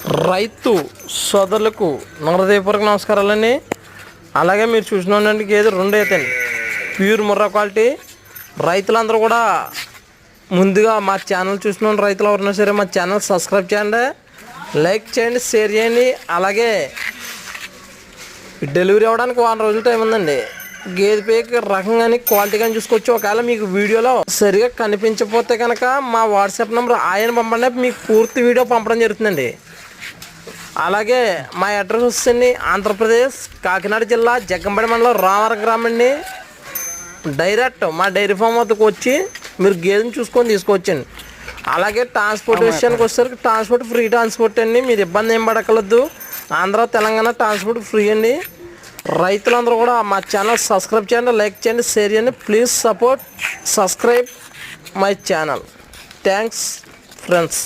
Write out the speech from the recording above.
రైతు సోదరులకు హృదయపూర్వక నమస్కారాలండి. అలాగే మీరు చూసినటువంటి గేదె 2 అవుతాయండి, ప్యూర్ ముర్రా క్వాలిటీ. రైతులందరూ కూడా ముందుగా మా ఛానల్ చూసిన రైతులు ఎవరైనా సరే మా ఛానల్ సబ్స్క్రైబ్ చేయండి, లైక్ చేయండి, షేర్ చేయండి. అలాగే డెలివరీ అవ్వడానికి 1 రోజుల టైం ఉందండి. గేదె పేకి రకం కానీ క్వాలిటీ కానీ చూసుకోవచ్చు. ఒకవేళ మీకు వీడియోలో సరిగా కనిపించకపోతే కనుక మా వాట్సాప్ నెంబర్ ఆయన పంపండి, మీకు పూర్తి వీడియో పంపడం జరుగుతుందండి. అలాగే మా అడ్రస్ వస్తుంది ఆంధ్రప్రదేశ్ కాకినాడ జిల్లా జగ్గంపేట మండలం రామవరం గ్రామం అండి. డైరెక్ట్ మా డైరీ ఫామ్ వద్దకు వచ్చి మీరు గేదెని చూసుకొని తీసుకోవచ్చండి. అలాగే ట్రాన్స్పోర్ట్ విషయానికి వచ్చేసరికి ట్రాన్స్పోర్ట్ ఫ్రీ ట్రాన్స్పోర్ట్ అండి, మీరు ఇబ్బంది ఏం పడకలేదు. ఆంధ్ర తెలంగాణ ట్రాన్స్పోర్ట్ ఫ్రీ అండి. రైతులందరూ కూడా మా ఛానల్ సబ్స్క్రైబ్ చేయండి, లైక్ చేయండి, షేర్ చేయండి. Please support subscribe my channel. Thanks friends.